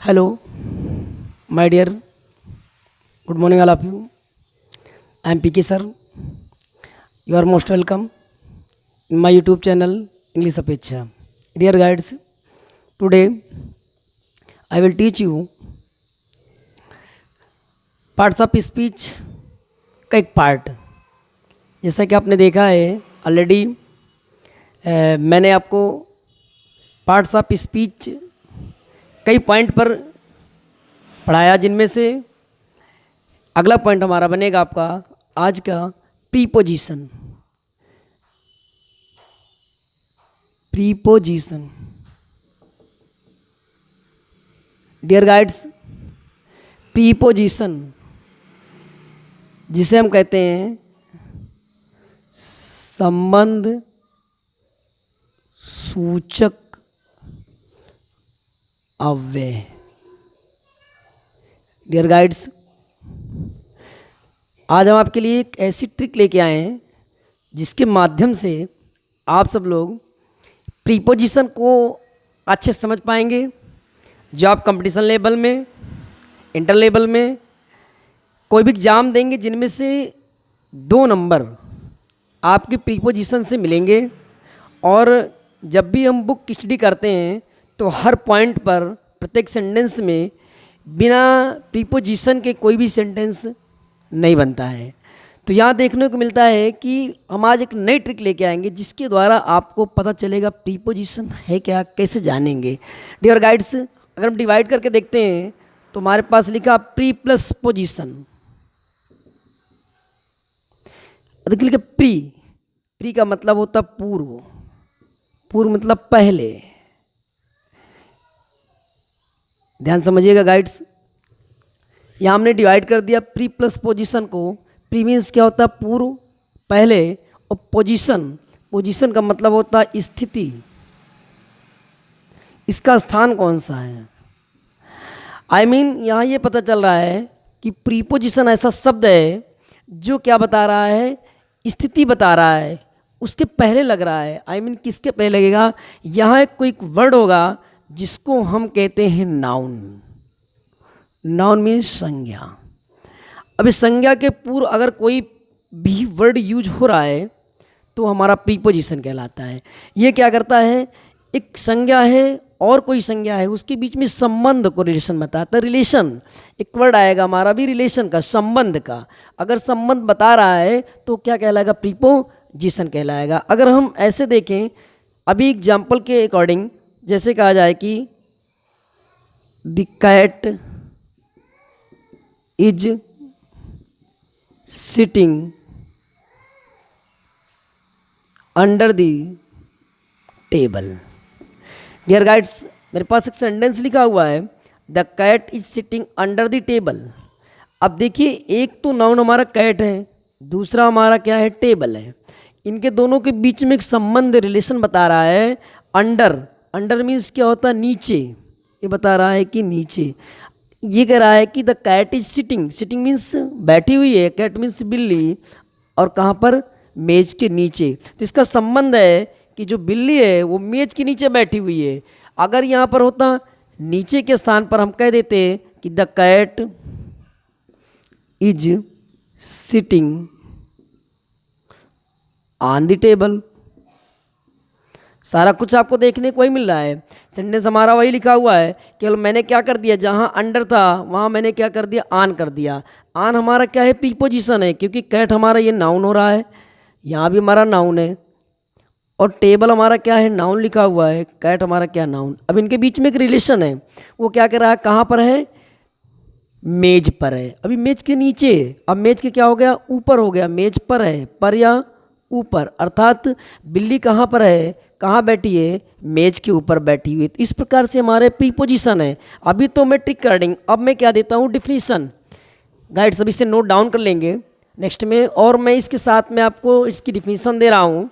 Hello, my dear. Good morning, all of you. I am PK sir. You are most welcome in my YouTube channel English Apecha. Dear guides, today I will teach you parts of speech का एक part. जैसा कि आपने देखा है already, मैंने आपको parts of speech कई पॉइंट पर पढ़ाया, जिनमें से अगला पॉइंट हमारा बनेगा आपका आज का preposition. Preposition dear guides, preposition जिसे हम कहते हैं संबंध सूचक अव्यय। डियर गाइड्स, आज हम आपके लिए एक ऐसी ट्रिक लेके आए हैं जिसके माध्यम से आप सब लोग प्रीपोजिशन को अच्छे से समझ पाएंगे। जो आप कंपटीशन लेवल में, इंटर लेवल में कोई भी एग्ज़ाम देंगे, जिनमें से 2 नंबर आपके प्रीपोजिशन से मिलेंगे। और जब भी हम बुक स्टडी करते हैं तो हर पॉइंट पर प्रत्येक सेंटेंस में बिना प्रीपोजिशन के कोई भी सेंटेंस नहीं बनता है। तो यहाँ देखने को मिलता है कि हम आज एक नई ट्रिक लेके आएंगे जिसके द्वारा आपको पता चलेगा प्रीपोजिशन है क्या, कैसे जानेंगे। डियर गाइड्स, अगर हम डिवाइड करके देखते हैं तो हमारे पास लिखा प्री प्लस पोजिशन। देखिए लिखा प्री। प्री का मतलब होता पूर्व। पूर्व मतलब पहले। ध्यान समझिएगा गाइड्स, यहाँ हमने डिवाइड कर दिया प्री प्लस पोजीशन को। प्री मीन्स क्या होता है? पूर्व, पहले। और पोजीशन, पोजीशन का मतलब होता है स्थिति, इसका स्थान कौन सा है। आई मीन यहाँ ये पता चल रहा है कि प्रीपोजिशन ऐसा शब्द है जो क्या बता रहा है? स्थिति बता रहा है, उसके पहले लग रहा है। आई मीन किसके पहले लगेगा? यहाँ एक कोई वर्ड होगा जिसको हम कहते हैं नाउन। नाउन मीन्स संज्ञा। अब इस संज्ञा के पूर्व अगर कोई भी वर्ड यूज हो रहा है तो हमारा प्रीपोजिशन कहलाता है। ये क्या करता है? एक संज्ञा है और कोई संज्ञा है, उसके बीच में संबंध को रिलेशन बताता है। रिलेशन एक वर्ड आएगा हमारा भी रिलेशन का, संबंध का। अगर संबंध बता रहा है तो क्या कहलाएगा? प्रीपोजिशन कहलाएगा। अगर हम ऐसे देखें अभी एग्जाम्पल के अकॉर्डिंग, जैसे कहा जाए कि the cat is sitting under the table. Dear guides, मेरे पास एक सेंटेंस लिखा हुआ है the cat is sitting under the table. अब देखिए, एक तो नाउन हमारा कैट है, दूसरा हमारा क्या है? टेबल है। इनके दोनों के बीच में एक संबंध, रिलेशन बता रहा है। अंडर, अंडर मीन्स क्या होता है? नीचे। ये बता रहा है कि नीचे। ये कह रहा है कि the cat is sitting. Sitting means बैठी हुई है, कैट मीन्स बिल्ली। और कहाँ पर? मेज के नीचे। तो इसका संबंध है कि जो बिल्ली है वो मेज के नीचे बैठी हुई है। अगर यहाँ पर होता नीचे के स्थान पर हम कह देते कि the cat is sitting on the table. सारा कुछ आपको देखने को वही मिल रहा है, सेंटेंस हमारा वही लिखा हुआ है। केवल मैंने क्या कर दिया, जहाँ अंडर था वहाँ मैंने क्या कर दिया? ऑन कर दिया। ऑन हमारा क्या है? प्रीपोजिशन है, क्योंकि कैट हमारा ये नाउन हो रहा है, यहाँ भी हमारा नाउन है। और टेबल हमारा क्या है? नाउन लिखा हुआ है। कैट हमारा क्या? नाउन। अब इनके बीच में एक रिलेशन है, वो क्या कर रहा है? कहाँ पर है? मेज पर है। अभी मेज के नीचे, अब मेज के क्या हो गया? ऊपर हो गया। मेज पर है, पर या ऊपर, अर्थात बिल्ली कहाँ पर है? कहाँ बैठी है? मेज के ऊपर बैठी हुई। इस प्रकार से हमारे प्रीपोजिशन है। अभी तो मैं ट्रिक कार्डिंग, अब मैं क्या देता हूँ? डिफिनीशन। गाइड्स, अभी से नोट डाउन कर लेंगे नेक्स्ट में, और मैं इसके साथ में आपको इसकी डिफिनीशन दे रहा हूँ,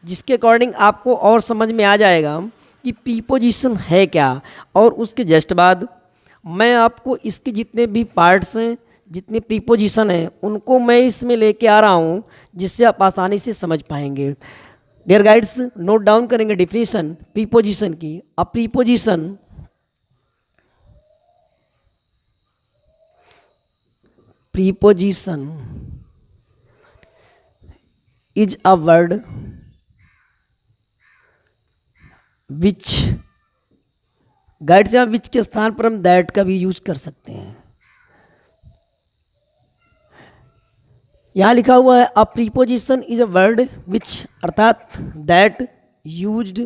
जिसके अकॉर्डिंग आपको और समझ में आ जाएगा कि प्रीपोजिशन है क्या। और उसके जस्ट बाद मैं आपको इसके जितने भी पार्ट्स हैं, जितने प्रीपोजिशन हैं, उनको मैं इसमें लेके आ रहा हूँ, जिससे आप आसानी से समझ पाएंगे। डियर गाइड्स, नोट डाउन करेंगे डिफिनीशन प्रीपोजिशन की। अब preposition preposition is a word which, guide से विच के स्थान पर हम दैट का भी यूज कर सकते हैं। यहां लिखा हुआ है a preposition is a word which, अर्थात that used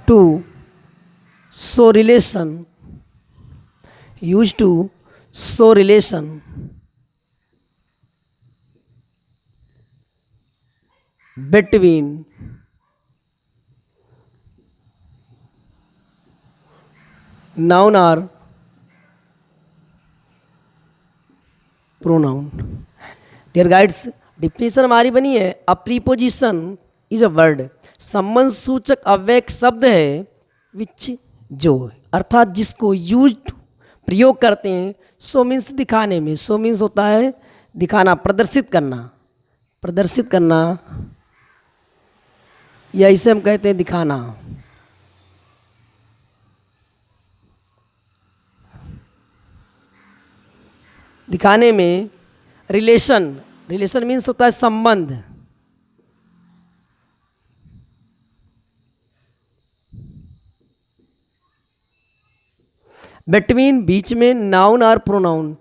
to show relation, use to show relation between noun or pronoun। Dear guides, definition हमारी बनी है a preposition is a word, संबंध सूचक अव्ययक शब्द है विच, जो, अर्थात जिसको यूज प्रयोग करते हैं, सो मीन्स दिखाने में, सो मीन्स होता है दिखाना, प्रदर्शित करना, प्रदर्शित करना, या इसे हम कहते हैं दिखाना। दिखाने में रिलेशन, रिलेशन मीन्स होता है संबंध, बिटवीन बीच में, नाउन और प्रोनाउन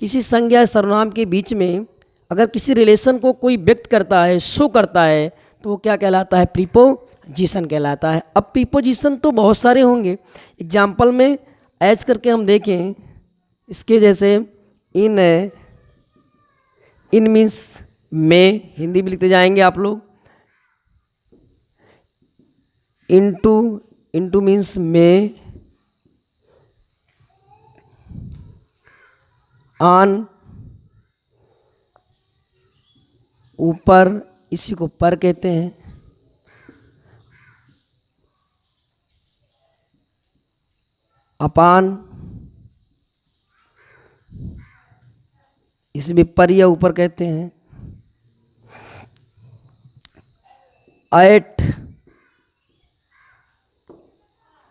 किसी संज्ञा या सर्वनाम के बीच में अगर किसी रिलेशन को कोई व्यक्त करता है, शो करता है, तो वो क्या कहलाता है? प्रीपोजिशन कहलाता है। अब प्रीपोजिशन तो बहुत सारे होंगे, एग्जाम्पल में एज करके हम देखें इसके जैसे इन है, इन मीन्स में, हिंदी में लिखते जाएंगे आप लोग। इनटू, इनटू मीन्स में। ऑन, ऊपर, इसी को पर कहते हैं। अपान, इसे भी पर या ऊपर कहते हैं। एट,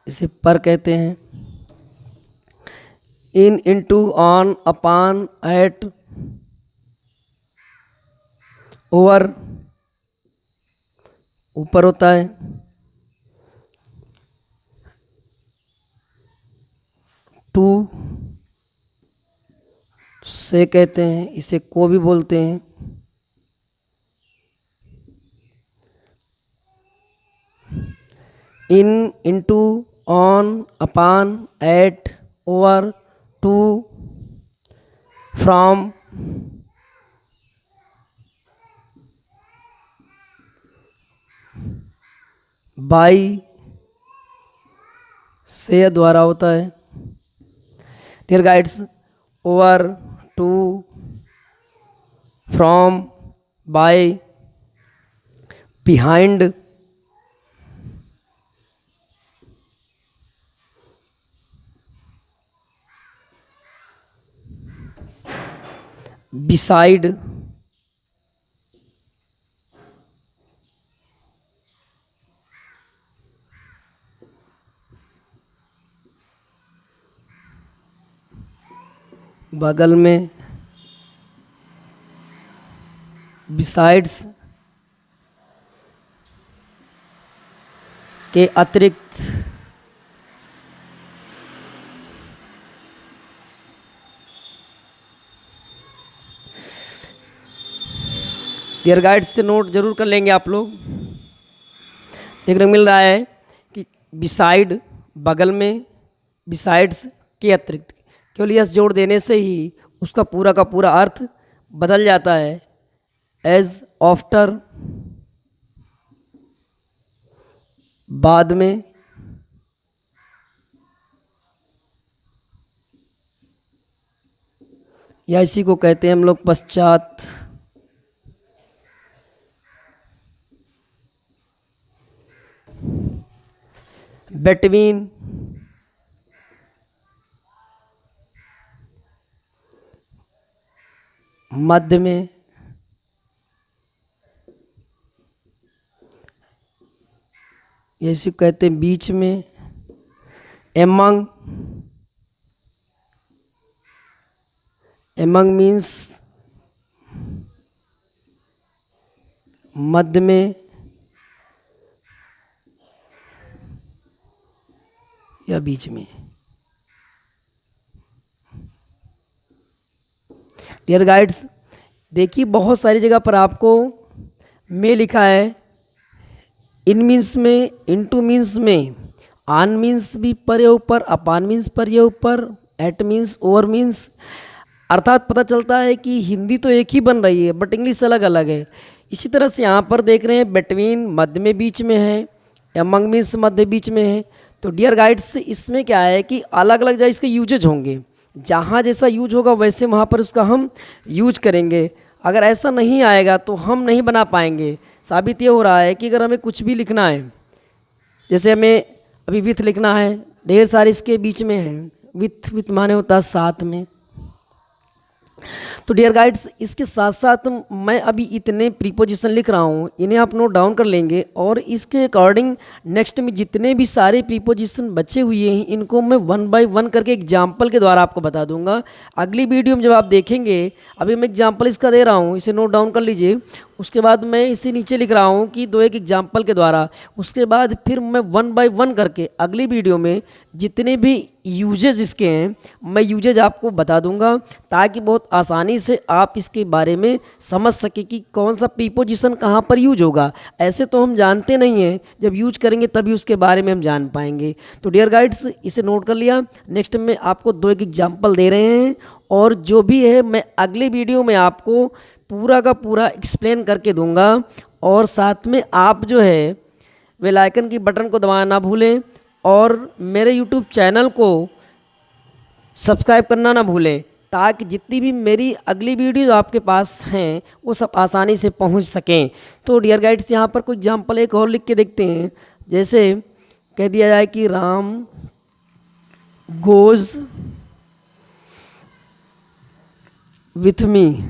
इसे पर कहते हैं। In, into, on, upon, at, over, ऊपर होता है। टू से कहते हैं, इसे को भी बोलते हैं। In, into, on, upon, at, over, to, from, by, से द्वारा होता है। Dear guides, over, to, from, by, behind, beside, बगल में, बिसाइड्स के अतिरिक्त, डियर गाइड्स से नोट जरूर कर लेंगे आप लोग। देखने को मिल रहा है कि बिसाइड बगल में, बिसाइड्स के अतिरिक्त, केवल यस जोड़ देने से ही उसका पूरा का पूरा अर्थ बदल जाता है। एज, आफ्टर, बाद में, या इसी को कहते हैं हम लोग पश्चात। बिटवीन, मध्य में, इसी को कहते हैं बीच में। एमंग, एमंग मीन्स मध्य में या बीच में। डियर गाइड्स, देखिए बहुत सारी जगह पर आपको में लिखा है, इन मीन्स में, इनटू मीन्स में, आन मीन्स भी पर या ऊपर, अपान मीन्स पर या ऊपर, एट मीन्स, ओवर मीन्स। अर्थात पता चलता है कि हिंदी तो एक ही बन रही है बट इंग्लिश अलग अलग है। इसी तरह से यहाँ पर देख रहे हैं बिटवीन मध्य में बीच में है, एमंग मीन्स मध्य बीच में है। तो डियर गाइड्स, इसमें क्या है कि अलग अलग जगह इसके यूजेज होंगे, जहाँ जैसा यूज होगा वैसे वहाँ पर उसका हम यूज करेंगे। अगर ऐसा नहीं आएगा तो हम नहीं बना पाएंगे। साबित ये हो रहा है कि अगर हमें कुछ भी लिखना है, जैसे हमें अभी विथ लिखना है, ढेर सारे इसके बीच में है, विथ विथ माने होता है साथ में। तो डियर गाइड्स, इसके साथ साथ मैं अभी इतने प्रीपोजिशन लिख रहा हूँ, इन्हें आप नोट डाउन कर लेंगे और इसके अकॉर्डिंग नेक्स्ट में जितने भी सारे प्रीपोजिशन बचे हुए हैं इनको मैं 1 बाय 1 करके एग्जाम्पल के द्वारा आपको बता दूंगा। अगली वीडियो में जब आप देखेंगे, अभी मैं एग्जाम्पल इसका दे रहा हूँ, इसे नोट डाउन कर लीजिए। उसके बाद मैं इसे नीचे लिख रहा हूँ कि 2-1 एग्जाम्पल के द्वारा, उसके बाद फिर मैं 1 बाय 1 करके अगली वीडियो में जितने भी यूजेज इसके हैं मैं यूजेज आपको बता दूंगा, ताकि बहुत आसानी से आप इसके बारे में समझ सके कि कौन सा प्रीपोजिशन कहाँ पर यूज होगा। ऐसे तो हम जानते नहीं हैं, जब यूज करेंगे तभी उसके बारे में हम जान पाएंगे। तो डियर गाइड्स, इसे नोट कर लिया। नेक्स्ट में आपको 2-1 एग्जाम्पल दे रहे हैं और जो भी है मैं अगले वीडियो में आपको पूरा का पूरा एक्सप्लेन करके दूंगा। और साथ में आप जो है बेल आइकन की बटन को दबाना ना भूलें और मेरे यूट्यूब चैनल को सब्सक्राइब करना ना भूलें, ताकि जितनी भी मेरी अगली वीडियो आपके पास हैं वो सब आसानी से पहुंच सकें। तो डियर गाइड्स, यहाँ पर कोई एग्जाम्पल एक और लिख के देखते हैं। जैसे कह दिया जाए कि राम गोज़ विथ मी।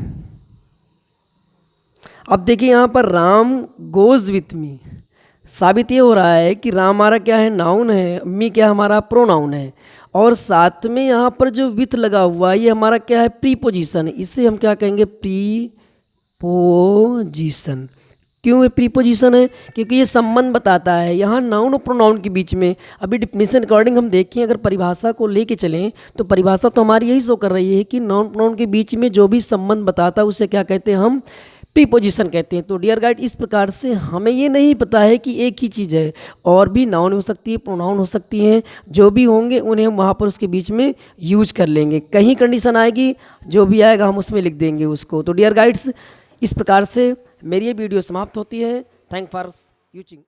अब देखिए यहाँ पर राम गोज़ विथ मी, साबित ये हो रहा है कि राम हमारा क्या है, नाउन है, मी क्या हमारा प्रोनाउन है, और साथ में यहाँ पर जो विथ लगा हुआ है ये हमारा क्या है, प्रीपोजिशन है। इसे हम क्या कहेंगे, प्रीपोजिशन। क्यों ये प्रीपोजिशन है? क्योंकि ये संबंध बताता है यहाँ नाउन और प्रोनाउन के बीच में। अभी डिफिनेशन अकॉर्डिंग हम देखें, अगर परिभाषा को लेके चलें तो परिभाषा तो हमारी यही शो कर रही है कि नाउन प्रोनाउन के बीच में जो भी संबंध बताता है उसे क्या कहते हैं, हम प्रीपोजिशन कहते हैं। तो डियर गाइड, इस प्रकार से हमें ये नहीं पता है कि एक ही चीज़ है, और भी नाउन हो सकती है, प्रोनाउन हो सकती हैं, जो भी होंगे उन्हें हम वहाँ पर उसके बीच में यूज कर लेंगे। कहीं कंडीशन आएगी, जो भी आएगा हम उसमें लिख देंगे उसको। तो डियर गाइड्स, इस प्रकार से मेरी ये वीडियो समाप्त होती है। Thank for यूचिंग।